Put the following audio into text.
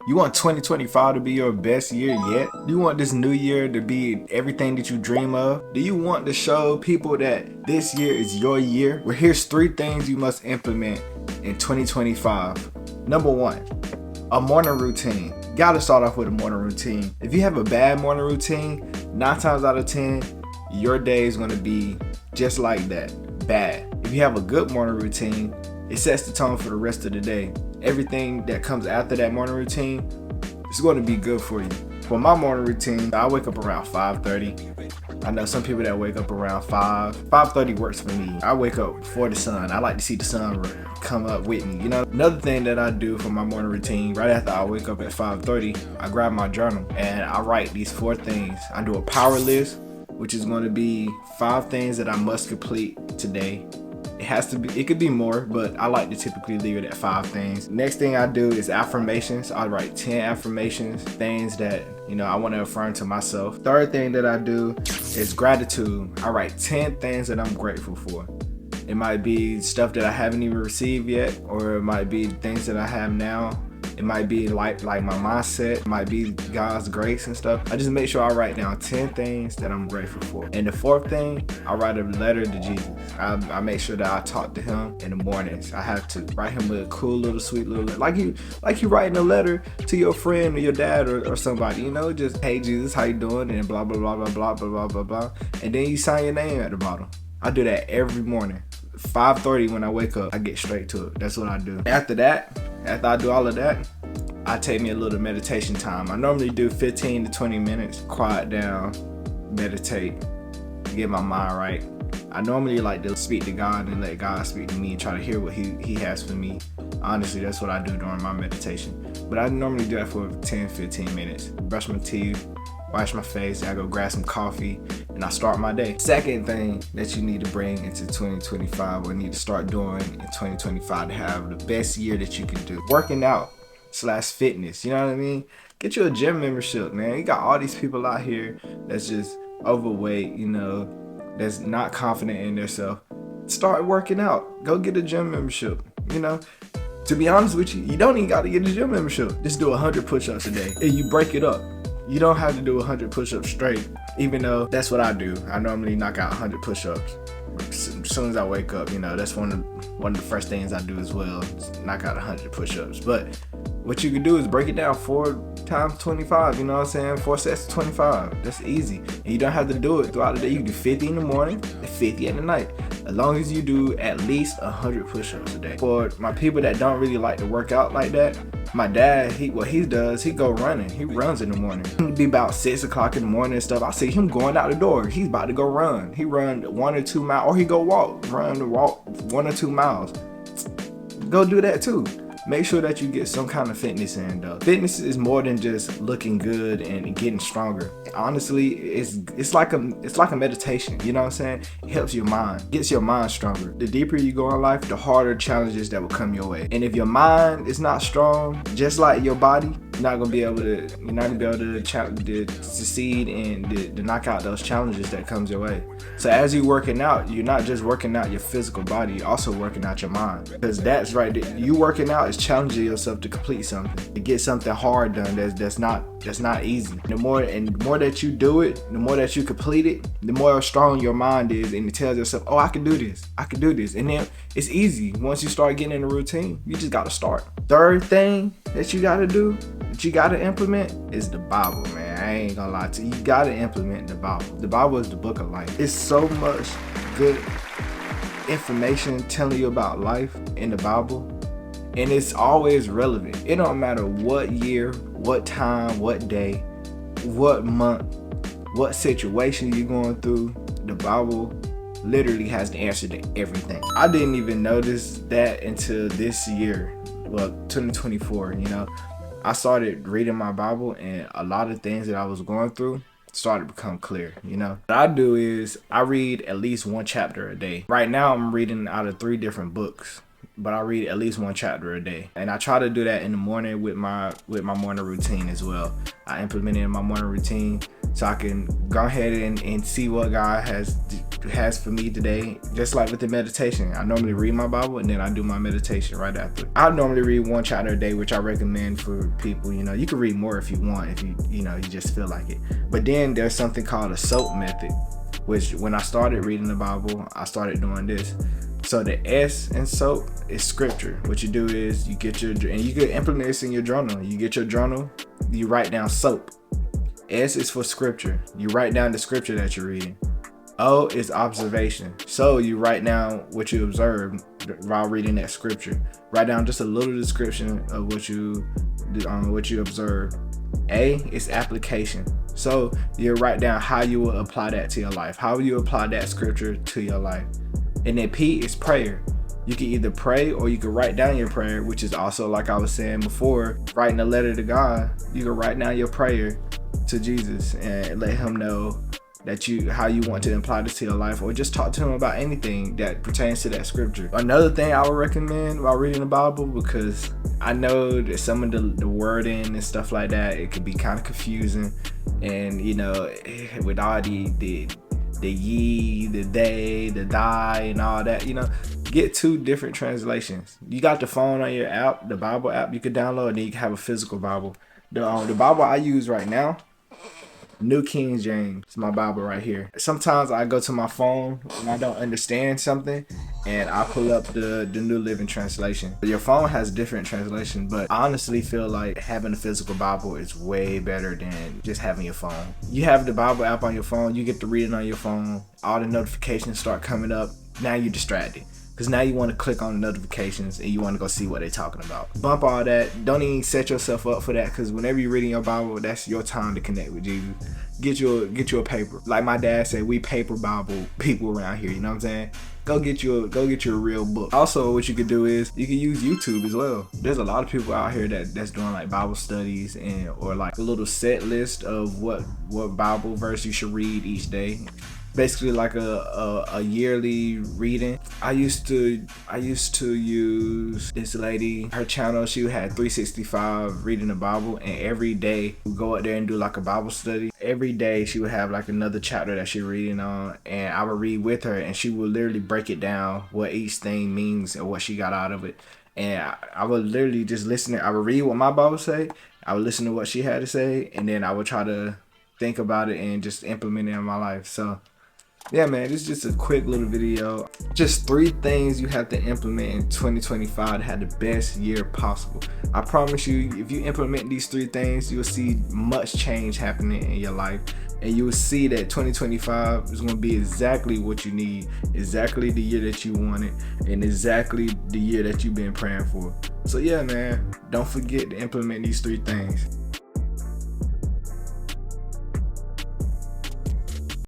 You want 2025 to be your best year yet? Do you want this new year to be everything that you dream of? Do you want to show people that this year is your year? Well, here's 3 things you must implement in 2025. Number 1, a morning routine. You gotta start off with a morning routine. If you have a bad morning routine, 9 times out of 10, your day is gonna be just like that, bad. If you have a good morning routine, it sets the tone for the rest of the day. Everything that comes after that morning routine is going to be good for you. For my morning routine, I wake up around 5:30. I know some people that wake up around 5. 5:30 works for me. I wake up before the sun. I like to see the sun come up with me. You know, another thing that I do for my morning routine, right after I wake up at 5:30, I grab my journal and I write these 4 things. I do a power list, which is going to be 5 things that I must complete today. It could be more, but I like to typically leave it at 5 things. Next thing I do is affirmations. I write 10 affirmations, things that, I want to affirm to myself. Third thing that I do is gratitude. I write 10 things that I'm grateful for. It might be stuff that I haven't even received yet, or it might be things that I have now. It might be like my mindset, it might be God's grace and stuff. I just make sure I write down 10 things that I'm grateful for. And the 4th thing, I write a letter to Jesus. I make sure that I talk to him in the mornings. I have to write him a cool little sweet little letter. Like you writing a letter to your friend or your dad or somebody, just, hey Jesus, how you doing? And blah, blah, blah, blah, blah, blah, blah, blah, blah. And then you sign your name at the bottom. I do that every morning. 5:30 when I wake up, I get straight to it. That's what I do. After I do all of that, I take me a little meditation time. I normally do 15 to 20 minutes, quiet down, meditate, get my mind right. I normally like to speak to God and let God speak to me and try to hear what he has for me. Honestly, that's what I do during my meditation. But I normally do that for 10, 15 minutes. Brush my teeth, wash my face, I go grab some coffee, and I start my day. Second thing that you need to bring into 2025 or need to start doing in 2025 to have the best year that you can do. Working out / fitness, you know what I mean? Get you a gym membership, man. You got all these people out here that's just overweight, that's not confident in themselves. Start working out. Go get a gym membership, To be honest with you, you don't even got to get a gym membership. Just do 100 push-ups a day and you break it up. You don't have to do 100 push-ups straight, even though that's what I do. I normally knock out 100 push-ups as soon as I wake up. That's one of the first things I do as well. Just knock out 100 push-ups. But what you can do is break it down 4 times 25. 4 sets of 25. That's easy. And you don't have to do it throughout the day. You can do 50 in the morning and 50 at the night. As long as you do at least 100 push-ups a day. For my people that don't really like to work out like that, my dad, he go running. He runs in the morning. It'll be about 6 o'clock in the morning and stuff. I see him going out the door. He's about to go run. He run 1 or 2 miles, or he go walk 1 or 2 miles. Go do that too. Make sure that you get some kind of fitness in though. Fitness is more than just looking good and getting stronger. Honestly, it's like a meditation, you know what I'm saying? It helps your mind, gets your mind stronger. The deeper you go in life, the harder challenges that will come your way. And if your mind is not strong, just like your body, you're not gonna be able to succeed and to knock out those challenges that comes your way. So as you're working out, you're not just working out your physical body, you're also working out your mind. Because that's right, you working out is challenging yourself to complete something, to get something hard done that's not easy. The more that you do it, the more that you complete it, the more strong your mind is, and it tells yourself, oh, I can do this. And then it's easy. Once you start getting in a routine, you just gotta start. Third thing that you gotta do, that you gotta implement, is the Bible, man. I ain't gonna lie to you. You gotta implement the Bible. The Bible is the book of life. It's so much good information telling you about life in the Bible. And it's always relevant. It don't matter what year, what time, what day, what month, what situation you're going through. The Bible literally has the answer to everything. I didn't even notice that until this year, 2024, I started reading my Bible and a lot of things that I was going through started to become clear, What I do is I read at least 1 chapter a day. Right now I'm reading out of 3 different books, but I read at least 1 chapter a day. And I try to do that in the morning with my morning routine as well. I implement it in my morning routine so I can go ahead and see what God has has for me today. Just like with the meditation, I normally read my Bible and then I do my meditation right after. I normally read 1 chapter a day, which I recommend for people. You know, you can read more if you want, if you just feel like it. But then there's something called a SOAP method, which when I started reading the Bible, I started doing this. So the S in SOAP is scripture. What you do is you get your, and you can implement this in your journal. You get your journal, you write down SOAP. S is for scripture. You write down the scripture that you're reading. O is observation. So you write down what you observed while reading that scripture. Write down just a little description of what you observed. A is application. So you write down how you will apply that to your life. How will you apply that scripture to your life? And then P is prayer. You can either pray or you can write down your prayer, which is also, like I was saying before, writing a letter to God. You can write down your prayer to Jesus and let him know that how you want to apply this to your life, or just talk to him about anything that pertains to that scripture. Another thing I would recommend while reading the Bible, because I know that some of the wording and stuff like that, it could be kind of confusing, and with all the ye, the they, the thy, and all that, get 2 different translations. You got the phone on your app, the Bible app you could download, and then you can have a physical Bible. The Bible I use right now, New King James, it's my Bible right here. Sometimes I go to my phone when I don't understand something, and I pull up the New Living Translation. Your phone has different translations, but I honestly feel like having a physical Bible is way better than just having your phone. You have the Bible app on your phone, you get to read it on your phone, all the notifications start coming up, now you're distracted. Because now you want to click on the notifications and you want to go see what they're talking about. Bump all that. Don't even set yourself up for that, because whenever you're reading your Bible, that's your time to connect with Jesus. Get you a paper. Like my dad said, we paper Bible people around here. You know what I'm saying? Go get you a real book. Also, what you could do is you can use YouTube as well. There's a lot of people out here that's doing like Bible studies or like a little set list of what Bible verse you should read each day. Basically like a yearly reading. I used to use this lady, her channel, she had 365 reading the Bible, and every day we go out there and do like a Bible study. Every day she would have like another chapter that she's reading on, and I would read with her, and she would literally break it down what each thing means and what she got out of it. And I would literally just listen. I would read what my Bible say, I would listen to what she had to say, and then I would try to think about it and just implement it in my life. So yeah, man, this is just a quick little video. Just 3 things you have to implement in 2025 to have the best year possible. I promise you, if you implement these 3 things, you'll see much change happening in your life. And you will see that 2025 is going to be exactly what you need, exactly the year that you wanted, and exactly the year that you've been praying for. So yeah, man, don't forget to implement these 3 things.